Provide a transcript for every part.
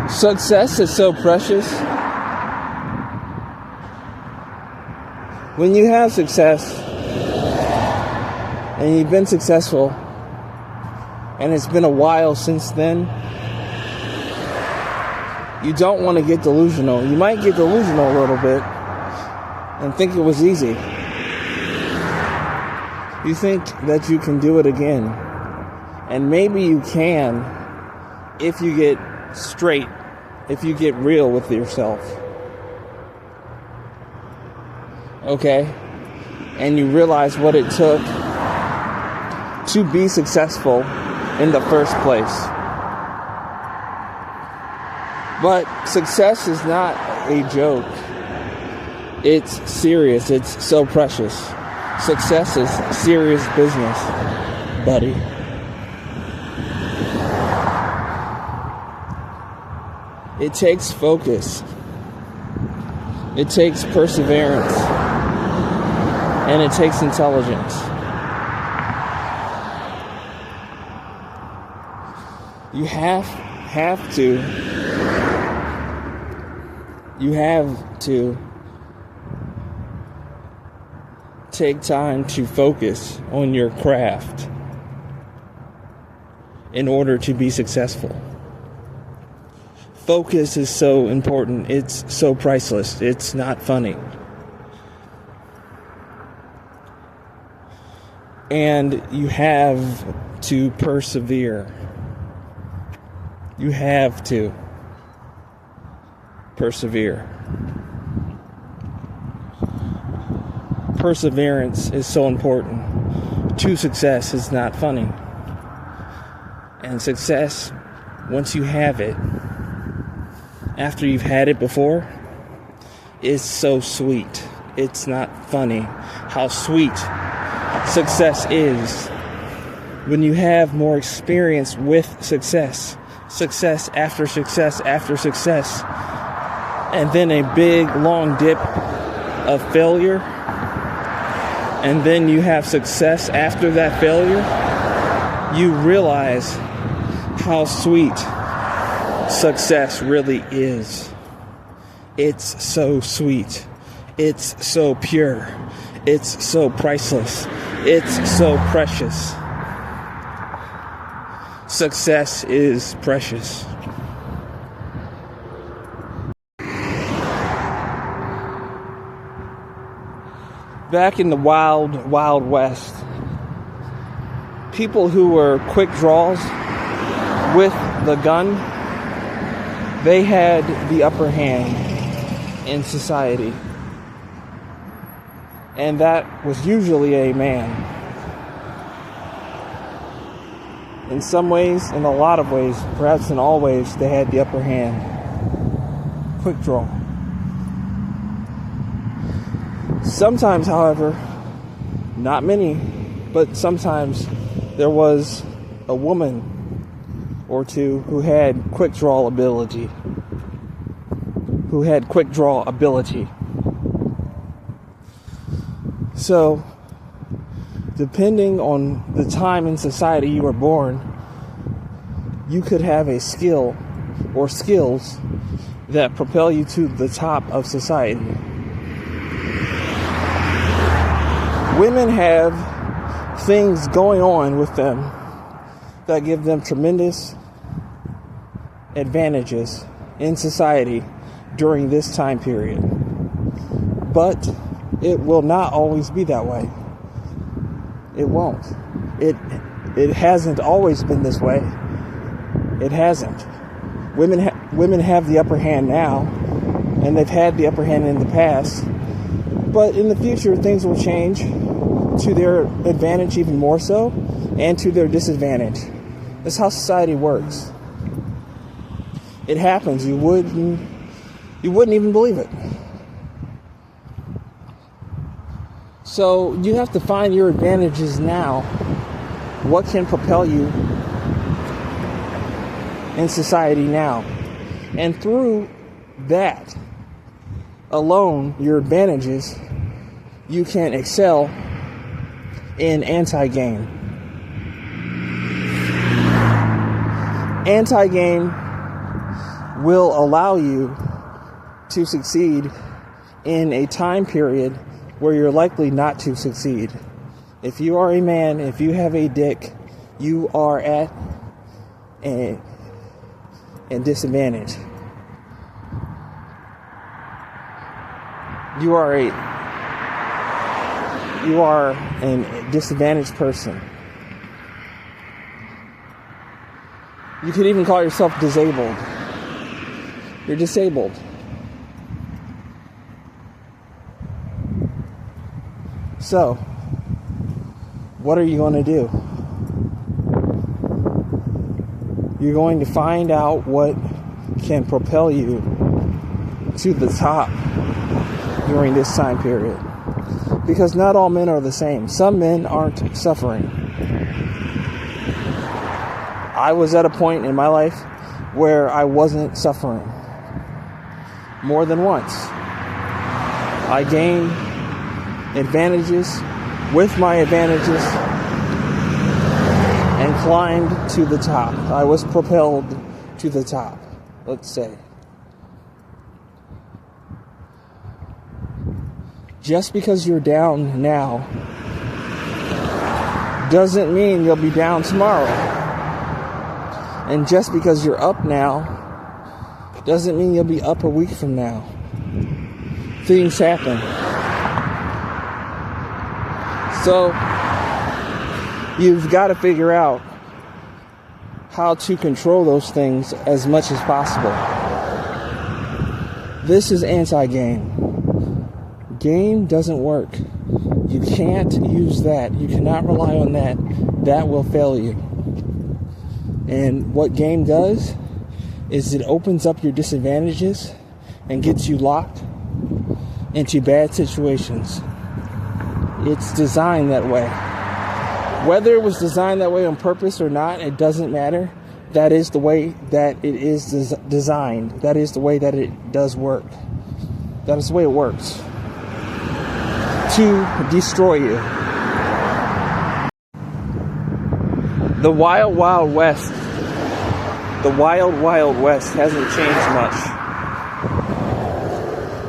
Success is so precious. When you have success and you've been successful and it's been a while since then, you don't want to get delusional. You might get delusional a little bit and think it was easy. You think that you can do it again. And maybe you can if you get straight, if you get real with yourself. Okay? And you realize what it took to be successful in the first place. But success is not a joke. It's serious. It's so precious. Success is serious business, buddy. It takes focus. It takes perseverance. And it takes intelligence. You have to take time to focus on your craft in order to be successful. Focus is so important. It's so priceless. It's not funny. And you have to persevere. You have to persevere. Perseverance is so important. True success is not funny. And success, once you have it, after you've had it before, is so sweet. It's not funny how sweet success is when you have more experience with success. Success after success after success. And then a big long dip of failure. And then you have success after that failure. You realize how sweet success really is. It's so sweet. It's so pure. It's so priceless. It's so precious. Success is precious. Back in the wild, wild west, people who were quick draws with the gun, they had the upper hand in society. And that was usually a man. In some ways, in a lot of ways, perhaps in all ways, they had the upper hand. Quick draw. Sometimes, however, not many, but sometimes there was a woman or two who had quick draw ability. So, depending on the time in society you were born, you could have a skill or skills that propel you to the top of society. Women have things going on with them that give them tremendous advantages in society during this time period. But it will not always be that way. It won't. It hasn't always been this way. It hasn't. Women have the upper hand now, and they've had the upper hand in the past. But in the future, things will change to their advantage even more so, and to their disadvantage. That's how society works. It happens. You wouldn't even believe it. So you have to find your advantages now. What can propel you in society now? And through that alone, your advantages, you can excel in anti-game. Anti-game will allow you to succeed in a time period where you're likely not to succeed. If you are a man, if you have a dick, you are at a disadvantage. You are a disadvantaged person. You could even call yourself disabled. You're disabled. So, what are you going to do? You're going to find out what can propel you to the top during this time period. Because not all men are the same. Some men aren't suffering. I was at a point in my life where I wasn't suffering. More than once. I gained advantages with my advantages and climbed to the top. I was propelled to the top, let's say. Just because you're down now doesn't mean you'll be down tomorrow. And just because you're up now doesn't mean you'll be up a week from now. Things happen. So, you've got to figure out how to control those things as much as possible. This is anti-game. Game doesn't work. You can't use that. You cannot rely on that. That will fail you. And what game does is it opens up your disadvantages and gets you locked into bad situations. It's designed that way. Whether it was designed that way on purpose or not, it doesn't matter. That is the way that it is designed. That is the way that it does work. That is the way it works. To destroy you. The Wild Wild West. The Wild Wild West hasn't changed much.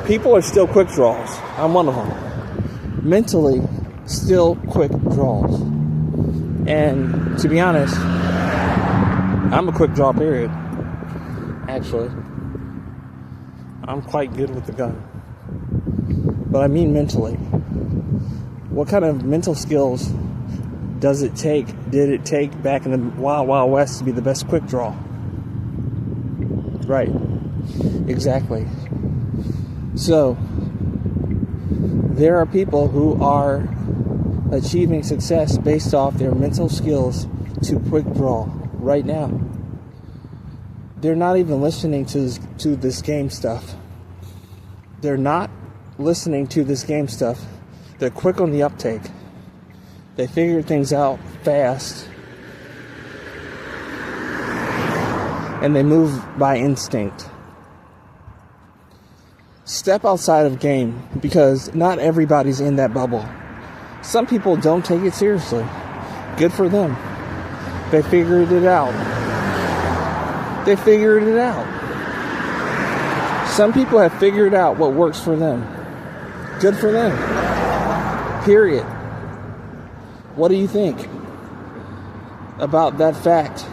People are still quick draws. I'm one of them. Mentally, still quick draws. And to be honest, I'm a quick draw, period. Actually, I'm quite good with the gun. But I mean mentally. What kind of mental skills did it take back in the Wild Wild West to be the best quick draw? Right. Exactly. So, there are people who are achieving success based off their mental skills to quick draw right now. They're not even listening to this game stuff. They're not listening to this game stuff. They're quick on the uptake. They figure things out fast. And they move by instinct. Step outside of game, because not everybody's in that bubble. Some people don't take it seriously. Good for them. They figured it out. Some people have figured out what works for them. Good for them. Period. What do you think about that fact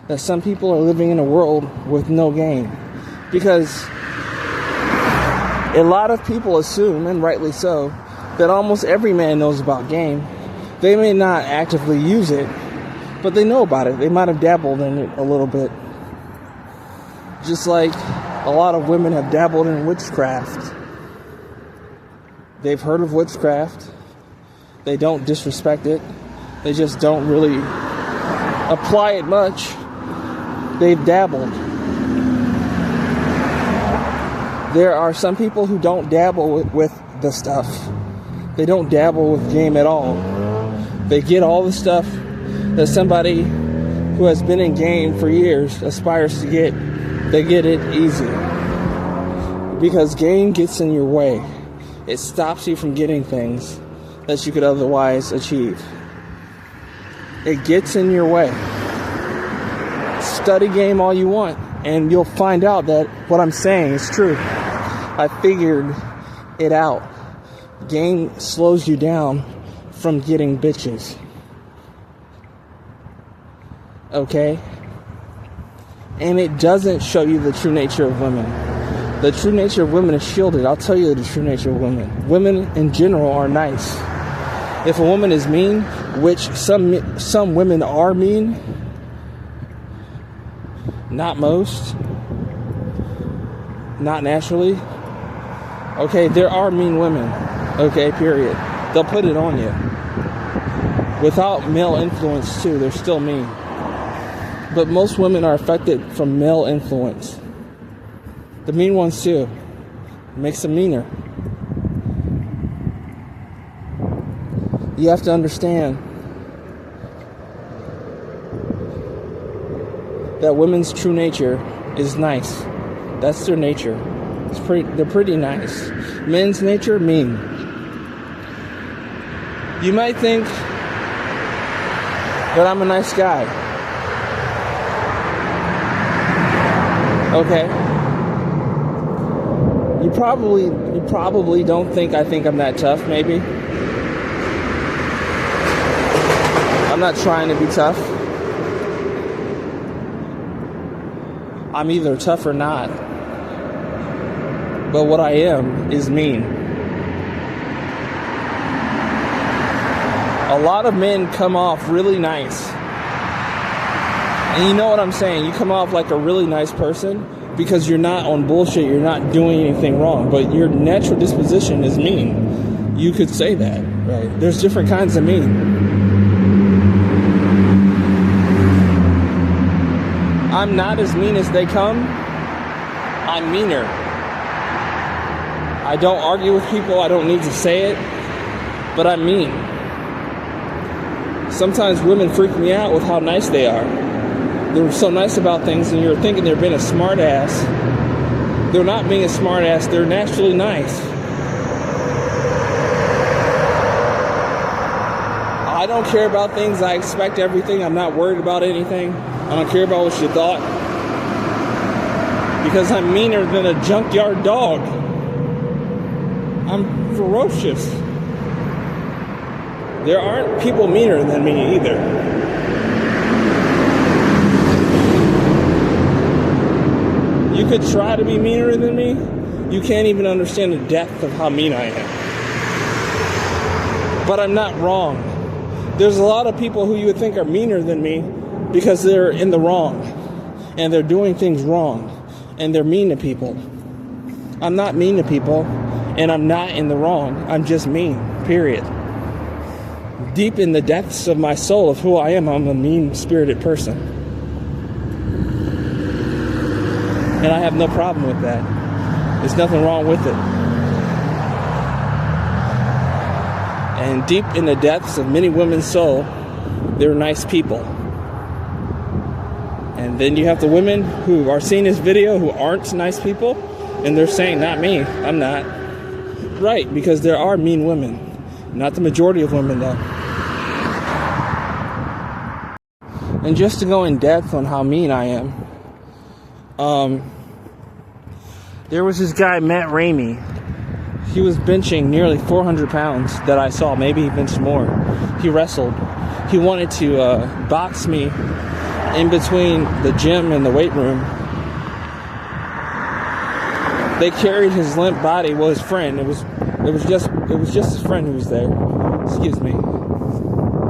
that some people are living in a world with no game? Because a lot of people assume, and rightly so, that almost every man knows about game. They may not actively use it, but they know about it. They might have dabbled in it a little bit. Just like a lot of women have dabbled in witchcraft. They've heard of witchcraft. They don't disrespect it. They just don't really apply it much. They've dabbled. There are some people who don't dabble with the stuff. They don't dabble with game at all. They get all the stuff that somebody who has been in game for years aspires to get. They get it easy. Because game gets in your way. It stops you from getting things that you could otherwise achieve. It gets in your way. Study game all you want. And you'll find out that what I'm saying is true. I figured it out. Game slows you down from getting bitches. Okay? And it doesn't show you the true nature of women. The true nature of women is shielded. I'll tell you the true nature of women. Women in general are nice. If a woman is mean, which some women are mean, not most, not naturally. Okay, there are mean women. Okay, period. They'll put it on you. Without male influence too, they're still mean. But most women are affected from male influence. The mean ones too. It makes them meaner. You have to understand that women's true nature is nice. That's their nature. They're pretty nice. Men's nature, mean. You might think that I'm a nice guy. Okay. You probably don't think I think I'm that tough, maybe. I'm not trying to be tough. I'm either tough or not. But what I am is mean. A lot of men come off really nice. And you know what I'm saying? You come off like a really nice person because you're not on bullshit. You're not doing anything wrong. But your natural disposition is mean. You could say that, right? There's different kinds of mean. I'm not as mean as they come. I'm meaner. I don't argue with people. I don't need to say it. But I'm mean. Sometimes women freak me out with how nice they are. They're so nice about things and you're thinking they're being a smart ass. They're not being a smart ass. They're naturally nice. I don't care about things. I expect everything. I'm not worried about anything. I don't care about what you thought. Because I'm meaner than a junkyard dog. I'm ferocious. There aren't people meaner than me either. You could try to be meaner than me. You can't even understand the depth of how mean I am. But I'm not wrong. There's a lot of people who you would think are meaner than me because they're in the wrong. And they're doing things wrong. And they're mean to people. I'm not mean to people. And I'm not in the wrong. I'm just mean. Period. Deep in the depths of my soul of who I am, I'm a mean-spirited person. And I have no problem with that. There's nothing wrong with it. And deep in the depths of many women's soul, they're nice people. And then you have the women who are seeing this video who aren't nice people, and they're saying, not me, I'm not. Right, because there are mean women. Not the majority of women, though. And just to go in depth on how mean I am, there was this guy, Matt Ramey. He was benching nearly 400 pounds that I saw. Maybe he benched more. He wrestled. He wanted to box me in between the gym and the weight room. They carried his limp body. Well, his friend. It was just his friend who was there. Excuse me.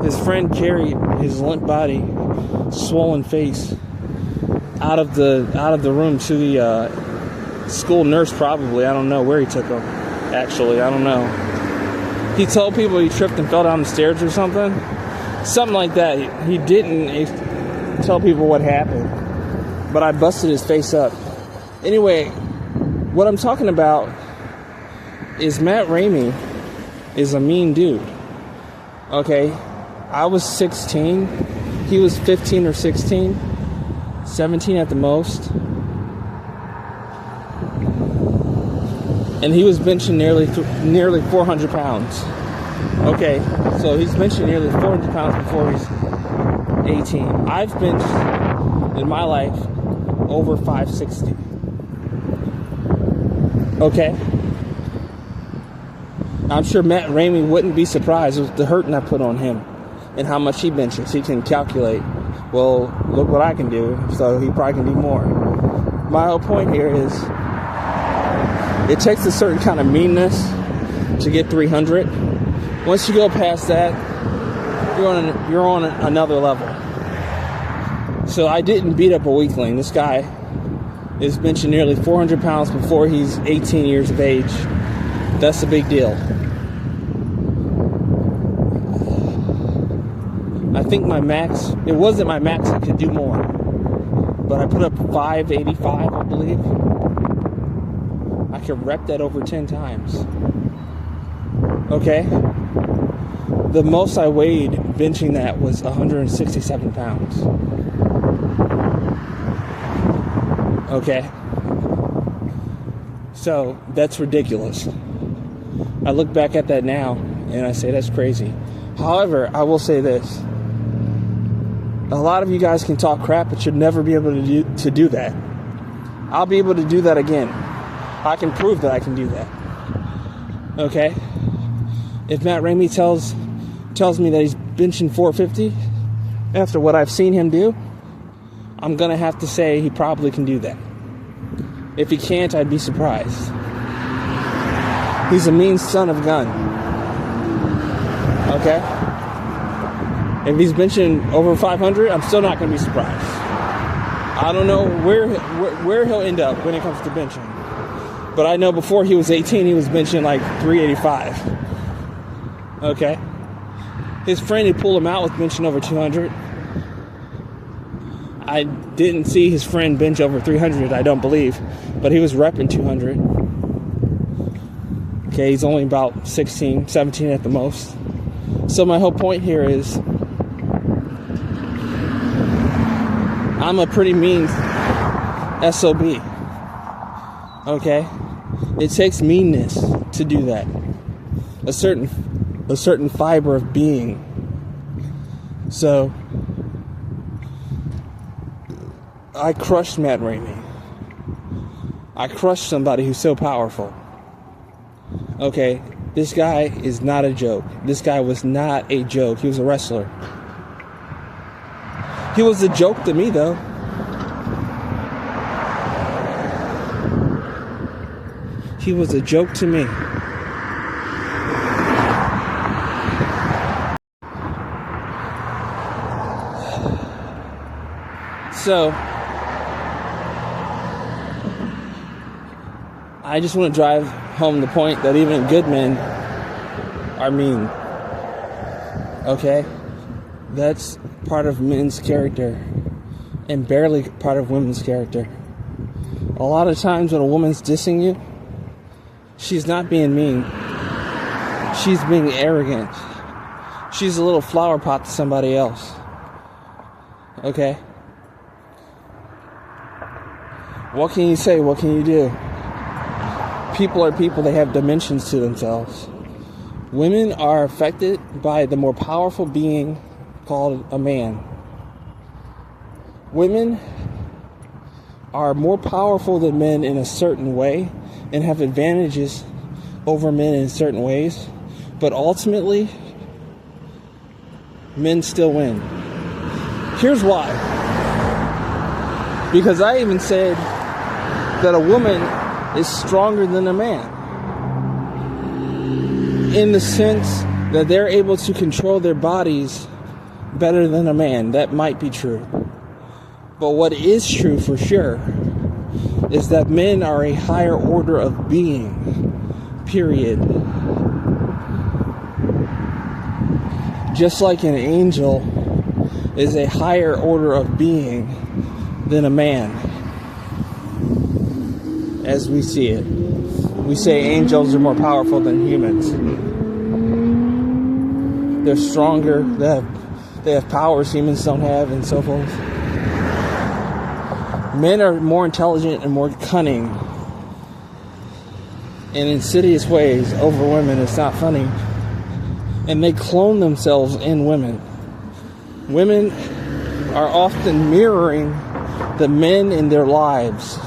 His friend carried his limp body, swollen face, out of the room to the school nurse. Probably. I don't know where he took him. Actually, I don't know. He told people he tripped and fell down the stairs or something. Something like that. He didn't tell people what happened. But I busted his face up. Anyway, what I'm talking about is Matt Ramey is a mean dude. Okay? I was 16. He was 15 or 16. 17 at the most. And he was benching nearly 400 pounds. Okay, so he's benching nearly 400 pounds before he's 18. I've benched in my life over 560. Okay? I'm sure Matt Ramey wouldn't be surprised with the hurting I put on him and how much he benches. He can calculate, well, look what I can do, so he probably can do more. My whole point here is it takes a certain kind of meanness to get 300. Once you go past that, you're on another level. So I didn't beat up a weakling. This guy is benching nearly 400 pounds before he's 18 years of age. That's a big deal. I think my max, it wasn't my max, I could do more. But I put up 585, I believe. I could rep that over 10 times. Okay? The most I weighed benching that was 167 pounds. Okay? So, that's ridiculous. I look back at that now, and I say that's crazy. However, I will say this. A lot of you guys can talk crap, but you'll never be able to do that. I'll be able to do that again. I can prove that I can do that. Okay? If Matt Ramey tells me that he's benching 450 after what I've seen him do, I'm going to have to say he probably can do that. If he can't, I'd be surprised. He's a mean son of a gun. Okay? If he's benching over 500, I'm still not going to be surprised. I don't know where he'll end up when it comes to benching. But I know before he was 18, he was benching like 385. Okay? His friend who pulled him out was benching over 200. I didn't see his friend bench over 300, I don't believe. But he was repping 200. Okay, he's only about 16, 17 at the most. So my whole point here is I'm a pretty mean SOB. Okay? It takes meanness to do that. A certain fiber of being. So I crushed Matt Ramey. I crushed somebody who's so powerful. Okay, this guy is not a joke. This guy was not a joke. He was a wrestler. He was a joke to me, though. He was a joke to me. So, I just want to drive home the point that even good men are mean. Okay? That's part of men's character and barely part of women's character. A lot of times when a woman's dissing you, she's not being mean. She's being arrogant. She's a little flower pot to somebody else. Okay? What can you say? What can you do? People are people. They have dimensions to themselves. Women are affected by the more powerful being called a man. Women are more powerful than men in a certain way and have advantages over men in certain ways. But ultimately, men still win. Here's why. Because I even said that a woman is stronger than a man. In the sense that they're able to control their bodies better than a man. That might be true. But what is true for sure is that men are a higher order of being. Period. Just like an angel is a higher order of being than a man. As we see it. We say angels are more powerful than humans. They're stronger. They have powers humans don't have, and so forth. Men are more intelligent and more cunning in insidious ways over women. It's not funny. And they clone themselves in women. Women are often mirroring the men in their lives.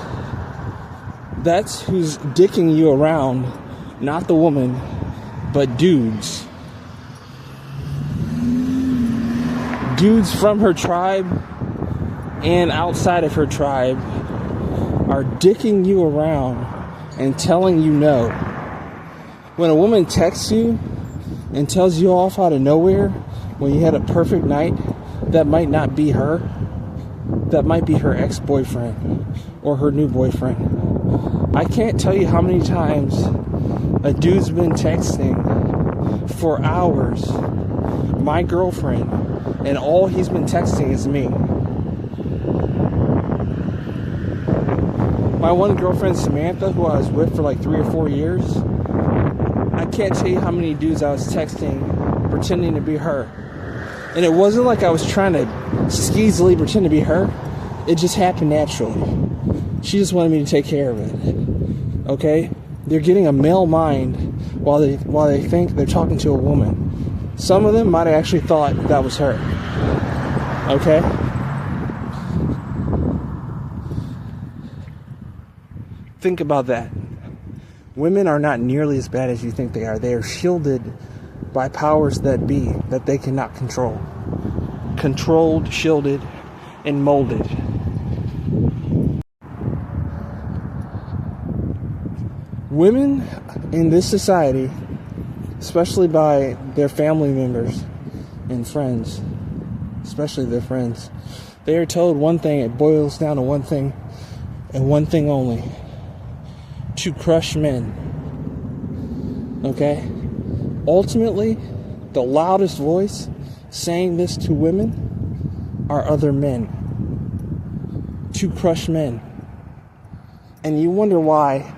That's who's dicking you around, not the woman, but dudes. Dudes from her tribe and outside of her tribe are dicking you around and telling you no. When a woman texts you and tells you off out of nowhere when you had a perfect night, that might not be her. That might be her ex-boyfriend or her new boyfriend. I can't tell you how many times a dude's been texting for hours, my girlfriend, and all he's been texting is me. My one girlfriend, Samantha, who I was with for like 3 or 4 years, I can't tell you how many dudes I was texting pretending to be her. And it wasn't like I was trying to skeezily pretend to be her. It just happened naturally. She just wanted me to take care of it. Okay? They're getting a male mind while they think they're talking to a woman. Some of them might have actually thought that was her. Okay? Think about that. Women are not nearly as bad as you think they are. They are shielded by powers that be that they cannot control. Controlled, shielded, and molded. Women in this society, especially by their family members and friends, especially their friends, they are told one thing. It boils down to one thing and one thing only: to crush men. Okay? Ultimately, the loudest voice saying this to women are other men. To crush men. And you wonder why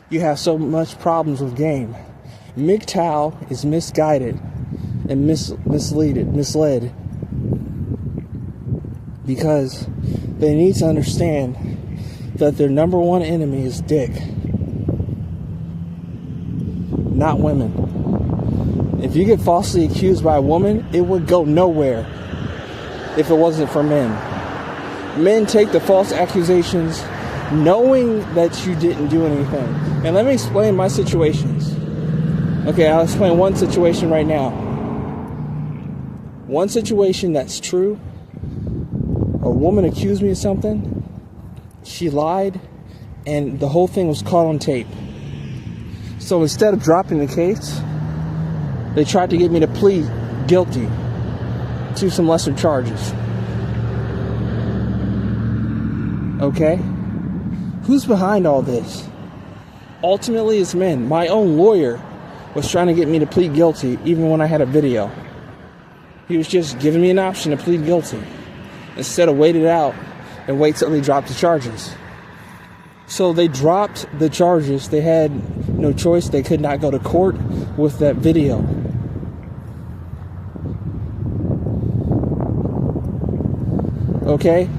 you have so much problems with game. MGTOW is misguided and misled because they need to understand that their number one enemy is dick, not women. If you get falsely accused by a woman, it would go nowhere if it wasn't for men. Men take the false accusations knowing that you didn't do anything. And let me explain my situations. Okay, I'll explain one situation right now. One situation that's true. A woman accused me of something. She lied, and the whole thing was caught on tape. So instead of dropping the case, they tried to get me to plead guilty to some lesser charges. Okay? Who's behind all this? Ultimately, it's men. My own lawyer was trying to get me to plead guilty even when I had a video. He was just giving me an option to plead guilty instead of wait it out and wait till they dropped the charges. So they dropped the charges. They had no choice. They could not go to court with that video. Okay?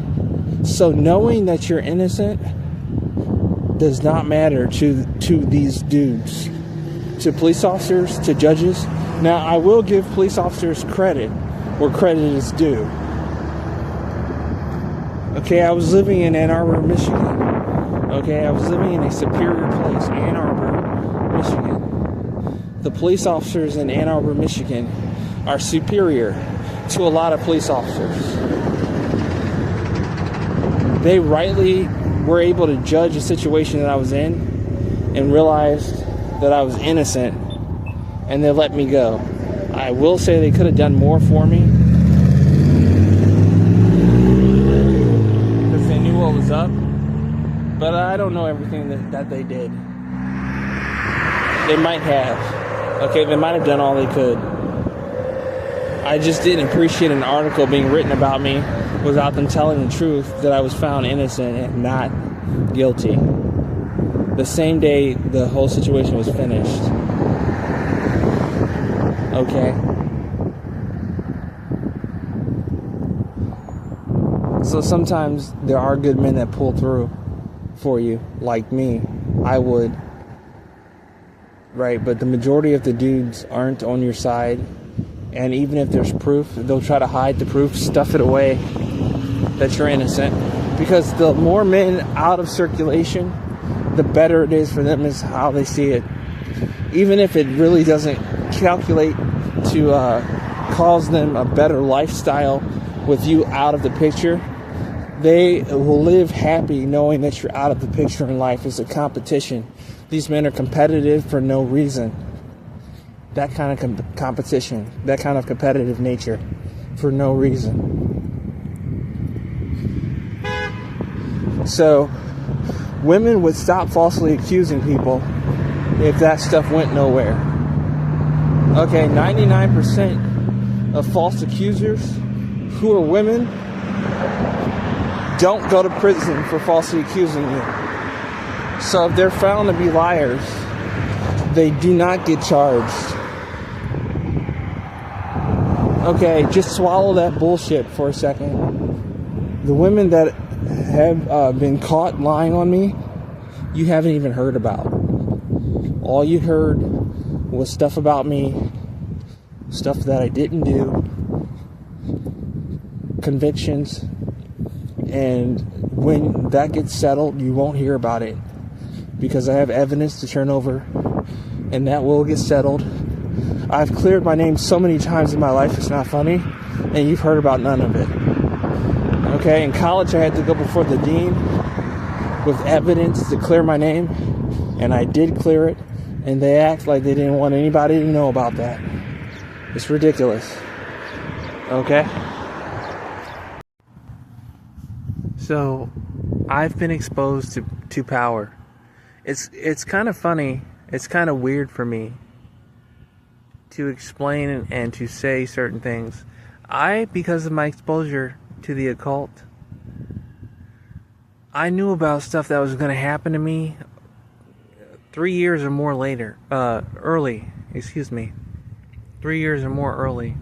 So knowing that you're innocent does not matter to these dudes, to police officers, to judges. Now, I will give police officers credit where credit is due. Okay, I was living in Ann Arbor, Michigan. Okay, I was living in a superior place, Ann Arbor, Michigan. The police officers in Ann Arbor, Michigan are superior to a lot of police officers. They rightly were able to judge the situation that I was in and realized that I was innocent, and they let me go. I will say they could have done more for me because they knew what was up, but I don't know everything that they did. They might have. Okay, they might have done all they could. I just didn't appreciate an article being written about me without them telling the truth that I was found innocent and not guilty. The same day the whole situation was finished. Okay? So sometimes there are good men that pull through for you, like me. I would. Right? But the majority of the dudes aren't on your side. And even if there's proof, they'll try to hide the proof, stuff it away that you're innocent, Because the more men out of circulation, the better it is for them, is how they see it. Even if it really doesn't calculate to cause them a better lifestyle with you out of the picture, they will live happy knowing that you're out of the picture in life. It's a competition. These men are competitive for no reason. That kind of competition, that kind of competitive nature for no reason. So, women would stop falsely accusing people if that stuff went nowhere. Okay, 99% of false accusers who are women don't go to prison for falsely accusing you. So if they're found to be liars, they do not get charged. Okay, just swallow that bullshit for a second. The women that have been caught lying on me, you haven't even heard about. All you heard was stuff about me, stuff that I didn't do, convictions, and when that gets settled, you won't hear about it because I have evidence to turn over, and that will get settled. I've cleared my name so many times in my life, it's not funny, and you've heard about none of it. Okay, in college I had to go before the dean with evidence to clear my name, and I did clear it, and they act like they didn't want anybody to know about that. It's ridiculous. Okay? So, I've been exposed to power. It's kind of funny, it's kind of weird for me to explain and to say certain things. Because of my exposure to the occult, I knew about stuff that was going to happen to me 3 years or more early, 3 years or more early,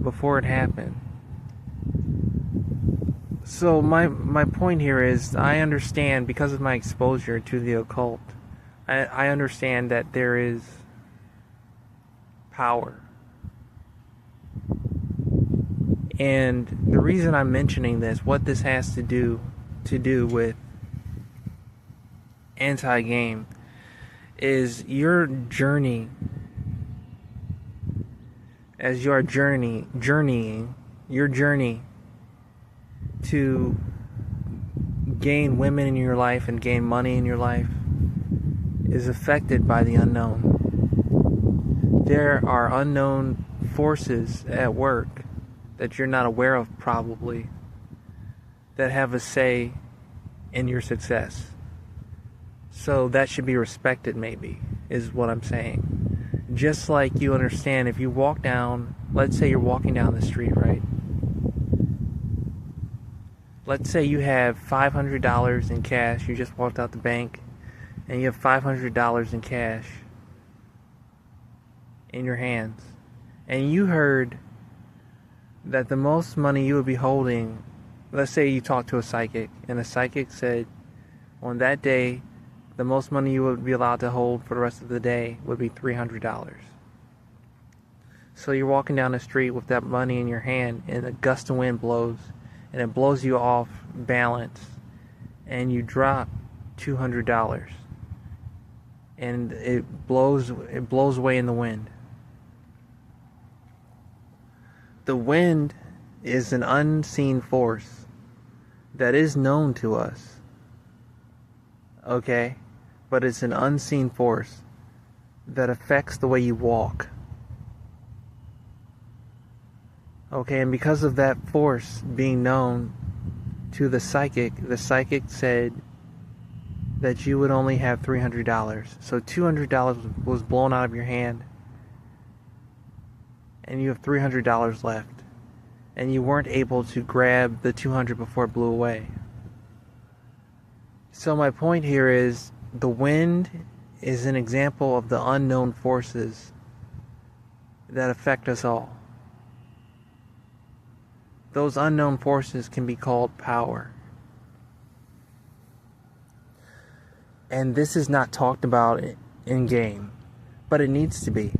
before it happened. So my point here is, I understand, because of my exposure to the occult, I understand that there is power. And the reason I'm mentioning this, what this has to do with anti-game, is your journey, as you are journeying, your journey to gain women in your life and gain money in your life is affected by the unknown. There are unknown forces at work that you're not aware of, probably, that have a say in your success. So that should be respected, maybe, is what I'm saying. Just like you understand, if you walk down, let's say you're walking down the street, right? Let's say you have $500 in cash, you just walked out the bank, and you have $500 in cash in your hands, and you heard that the most money you would be holding, let's say you talked to a psychic, and the psychic said on that day the most money you would be allowed to hold for the rest of the day would be $300. So you're walking down the street with that money in your hand, and a gust of wind blows, and it blows you off balance, and you drop $200, and it blows away in the wind. The wind is an unseen force that is known to us, okay? But it's an unseen force that affects the way you walk. Okay, and because of that force being known to the psychic said that you would only have $300. So $200 was blown out of your hand, and you have $300 left, and you weren't able to grab the $200 before it blew away. So my point here is, the wind is an example of the unknown forces that affect us all. Those unknown forces can be called power. And this is not talked about in game, but it needs to be.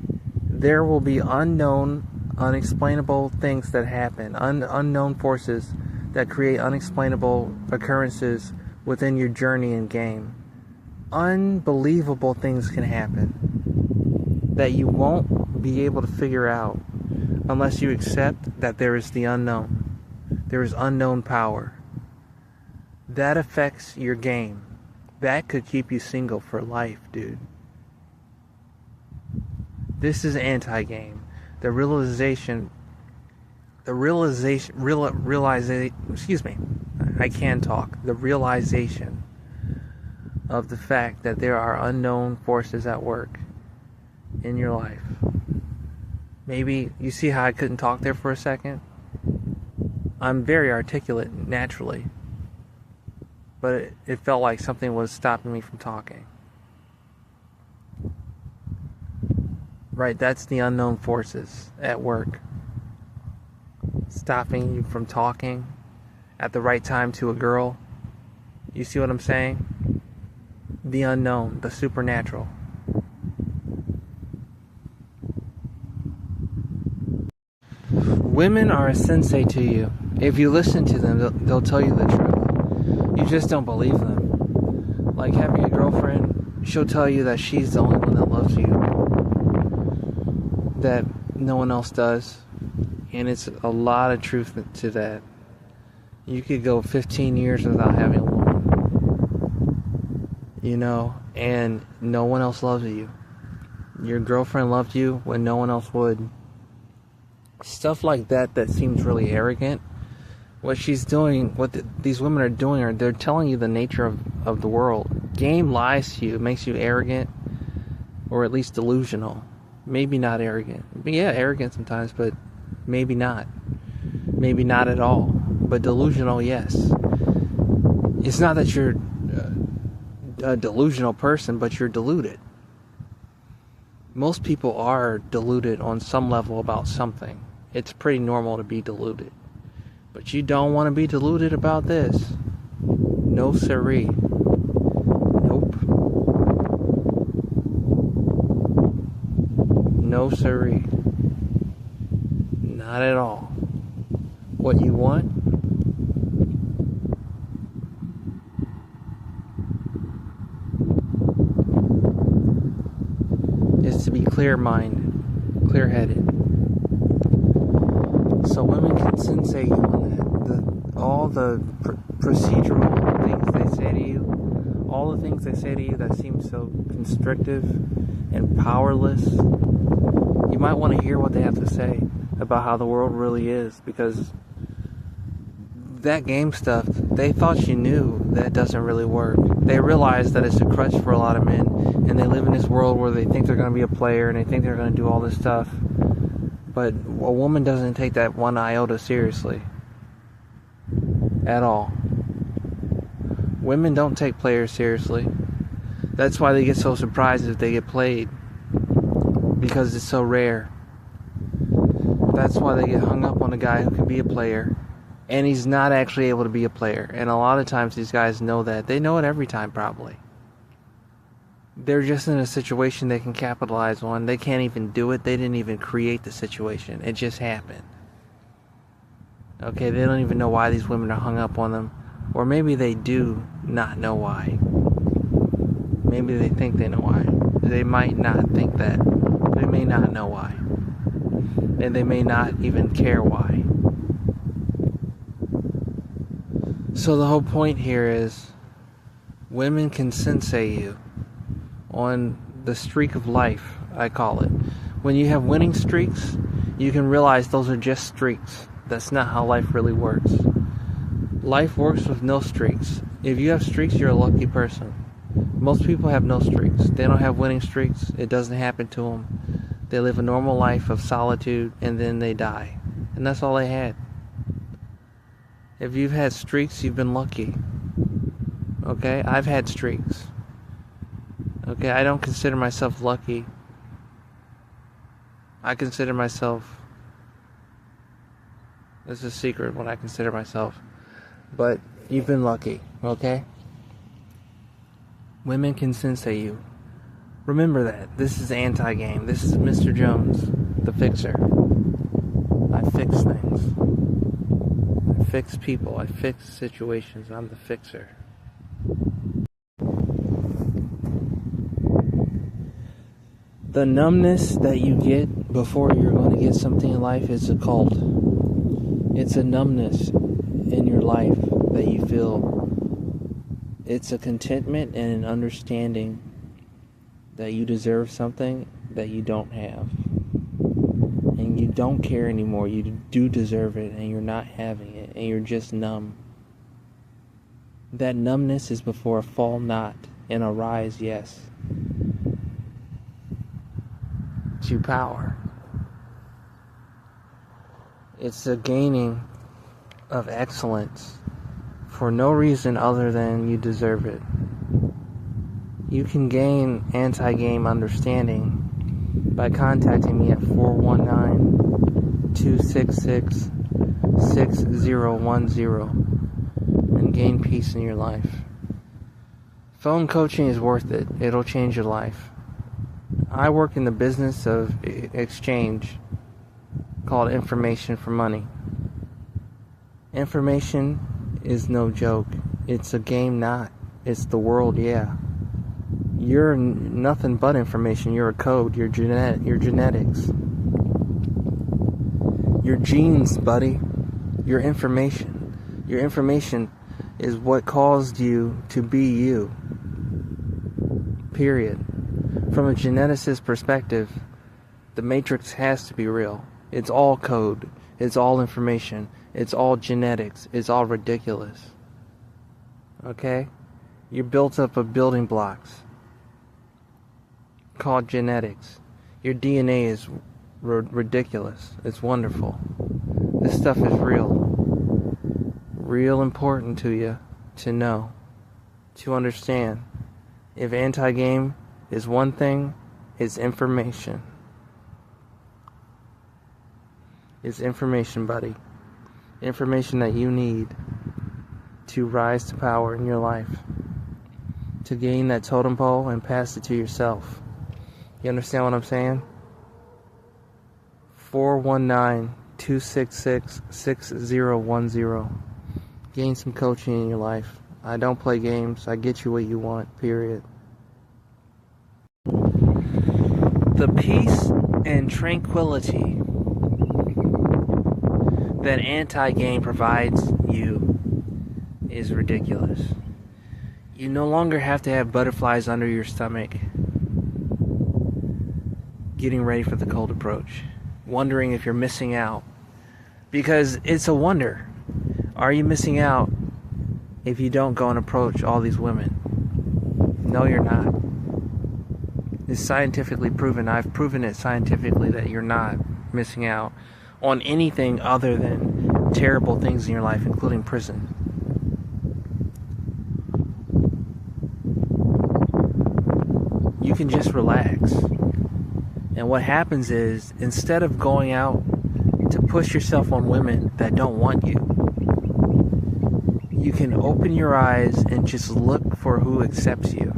There will be unknown, unexplainable things that happen, unknown forces that create unexplainable occurrences within your journey in game. Unbelievable things can happen that you won't be able to figure out unless you accept that there is the unknown. There is unknown power. That affects your game. That could keep you single for life, dude. This is anti-game. The realization, excuse me, I can talk. The realization of the fact that there are unknown forces at work in your life. Maybe you see how I couldn't talk there for a second? I'm very articulate naturally, but it felt like something was stopping me from talking. Right, that's the unknown forces at work, stopping you from talking at the right time to a girl. You see what I'm saying? The unknown, the supernatural. Women are a sensei to you. If you listen to them, they'll tell you the truth. You just don't believe them. Like having a girlfriend, she'll tell you that she's the only one that loves you, that no one else does. And it's a lot of truth to that. You could go 15 years without having a woman, and no one else loves you. Your girlfriend loved you when no one else would. Stuff like that seems really arrogant. What she's doing, these women are doing, they're telling you the nature of the world. Game lies to you, makes you arrogant, or at least delusional. Maybe not arrogant. Yeah, arrogant sometimes, but maybe not. Maybe not at all. But delusional, yes. It's not that you're a delusional person, but you're deluded. Most people are deluded on some level about something. It's pretty normal to be deluded. But you don't want to be deluded about this. No siree. Nope. No siree. Not at all. What you want is to be clear-minded, clear-headed. So women can sensei you on that. All the procedural things they say to you, all the things they say to you that seem so constrictive and powerless, you might want to hear what they have to say about how the world really is, because that game stuff, they thought you knew that doesn't really work. They realize that it's a crutch for a lot of men, and they live in this world where they think they're going to be a player and they think they're going to do all this stuff. But a woman doesn't take that one iota seriously. At all. Women don't take players seriously. That's why they get so surprised if they get played. Because it's so rare. That's why they get hung up on a guy who can be a player, and he's not actually able to be a player. And a lot of times these guys know that. They know it every time, probably. They're just in a situation they can capitalize on. They can't even do it. They didn't even create the situation. It just happened. Okay, they don't even know why these women are hung up on them. Or maybe they do not know why. Maybe they think they know why. They might not think that. They may not know why. And they may not even care why. So the whole point here is, women can sensei you on the streak of life, I call it. When you have winning streaks, you can realize those are just streaks. That's not how life really works. Life works with no streaks. If you have streaks, you're a lucky person. Most people have no streaks. They don't have winning streaks. It doesn't happen to them. They live a normal life of solitude, and then they die. And that's all they had. If you've had streaks, you've been lucky. Okay? I've had streaks. Okay? I don't consider myself lucky. I consider myself... This is a secret what I consider myself. But you've been lucky. Okay? Women can sensei you. Remember that. This is anti-game. This is Mr. Jones, the fixer. I fix things. I fix people. I fix situations. I'm the fixer. The numbness that you get before you're going to get something in life is a cult. It's a numbness in your life that you feel. It's a contentment and an understanding that you deserve something that you don't have. And you don't care anymore. You do deserve it, and you're not having it, and you're just numb. That numbness is before a fall not and a rise yes. To power. It's a gaining of excellence for no reason other than you deserve it. You can gain anti-game understanding by contacting me at 419-266-6010 and gain peace in your life. Phone coaching is worth it. It'll change your life. I work in the business of exchange called information for money. Information is no joke. It's a game not. It's the world, yeah. You're nothing but information. You're a code. Your genetics. Your genes, buddy. Your information. Your information is what caused you to be you. Period. From a geneticist perspective, the Matrix has to be real. It's all code. It's all information. It's all genetics. It's all ridiculous. Okay? You're built up of building blocks called genetics. Your DNA is ridiculous. It's wonderful. This stuff is real. Real important to you to know, to understand. If anti-game is one thing, it's information. It's information, buddy. Information that you need to rise to power in your life. To gain that totem pole and pass it to yourself. You understand what I'm saying? 419-266-6010. Gain some coaching in your life. I don't play games. I get you what you want, period. The peace and tranquility that anti-game provides you is ridiculous. You no longer have to have butterflies under your stomach getting ready for the cold approach, wondering if you're missing out. Because it's a wonder. Are you missing out if you don't go and approach all these women? No, you're not. It's scientifically proven. I've proven it scientifically that you're not missing out on anything other than terrible things in your life, including prison. You can just relax. And what happens is, instead of going out to push yourself on women that don't want you, you can open your eyes and just look for who accepts you.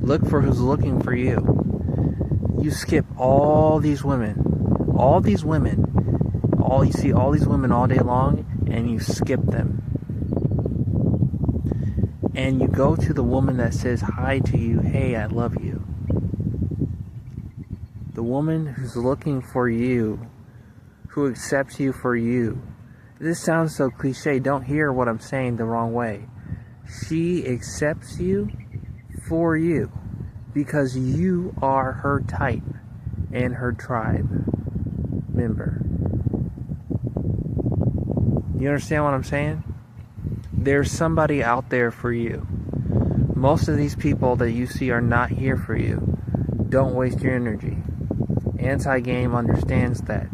Look for who's looking for you. You skip all these women. You see all these women all day long, and you skip them. And you go to the woman that says hi to you, hey, I love you. The woman who's looking for you, who accepts you for you. This sounds so cliche. Don't hear what I'm saying the wrong way. She accepts you for you because you are her type and her tribe member. You understand what I'm saying? There's somebody out there for you. Most of these people that you see are not here for you. Don't waste your energy. Anti-game understands that.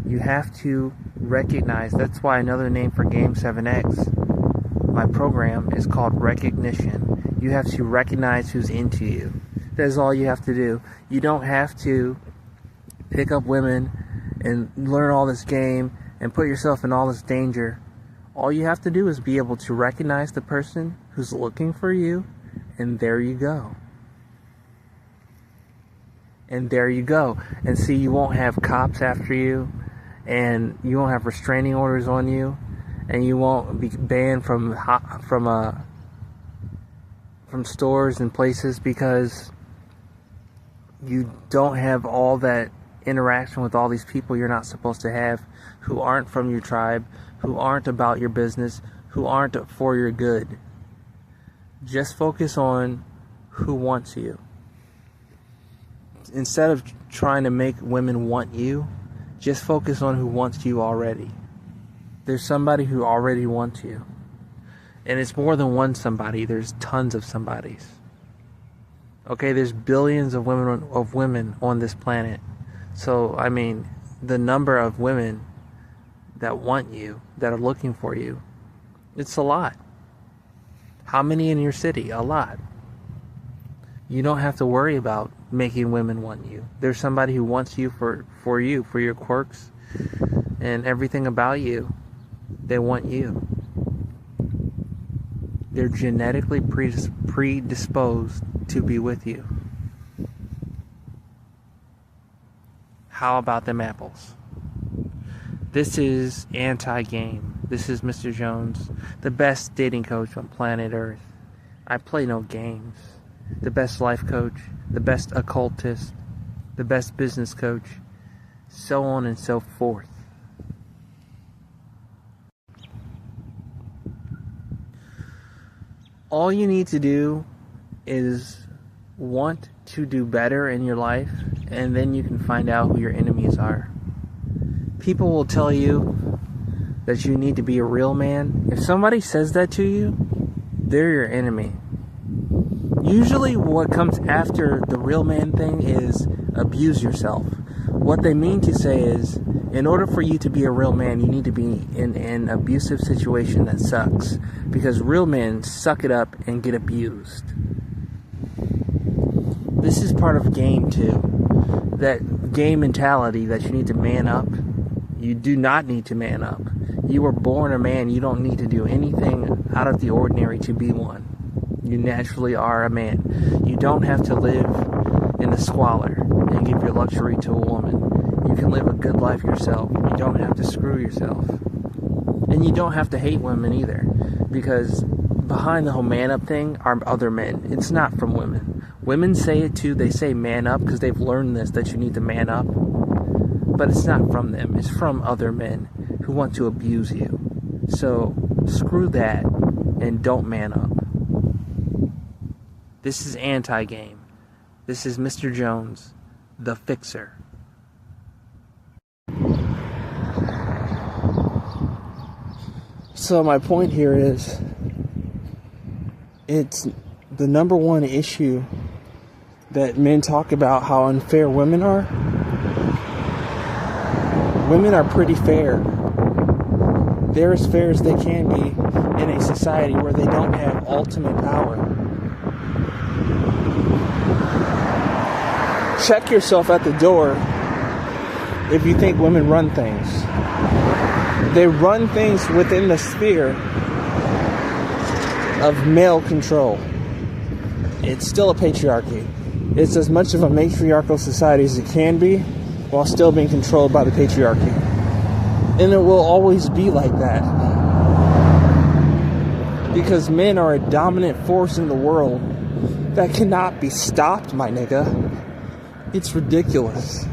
You have to recognize. That's why another name for Game 7X, my program, is called recognition. You have to recognize who's into you. That's all you have to do. You don't have to pick up women and learn all this game and put yourself in all this danger. All you have to do is be able to recognize the person who's looking for you, and there you go. And there you go. And see, you won't have cops after you, and you won't have restraining orders on you, and you won't be banned from stores and places because you don't have all that interaction with all these people you're not supposed to have, who aren't from your tribe, who aren't about your business, who aren't for your good. Just focus on who wants you. Instead of trying to make women want you, just focus on who wants you already. There's somebody who already wants you. And it's more than one somebody. There's tons of somebodies. Okay, there's billions of women on this planet. So, I mean, the number of women that want you, that are looking for you, it's a lot. How many in your city? A lot. You don't have to worry about making women want you. There's somebody who wants you for your quirks and everything about you. They want you. They're genetically predisposed to be with you. How about them apples? This is anti-game. This is Mr. Jones, the best dating coach on planet Earth. I play no games. The best life coach, the best occultist, the best business coach, so on and so forth. All you need to do is want to do better in your life, and then you can find out who your enemies are. People will tell you that you need to be a real man. If somebody says that to you, they're your enemy. Usually what comes after the real man thing is abuse yourself. What they mean to say is, in order for you to be a real man, you need to be in an abusive situation that sucks. Because real men suck it up and get abused. This is part of game too. That game mentality that you need to man up. You do not need to man up. You were born a man. You don't need to do anything out of the ordinary to be one. You naturally are a man. You don't have to live in the squalor and give your luxury to a woman. You can live a good life yourself. You don't have to screw yourself. And you don't have to hate women either. Because behind the whole man up thing are other men. It's not from women. Women say it too. They say man up because they've learned this, that you need to man up. But it's not from them. It's from other men who want to abuse you. So screw that and don't man up. This is anti-game. This is Mr. Jones, the fixer. So my point here is, it's the number one issue that men talk about how unfair women are. Women are pretty fair. They're as fair as they can be in a society where they don't have ultimate power. Check yourself at the door if you think women run things. They run things within the sphere of male control. It's still a patriarchy. It's as much of a matriarchal society as it can be, while still being controlled by the patriarchy. And it will always be like that. Because men are a dominant force in the world that cannot be stopped, my nigga. It's ridiculous.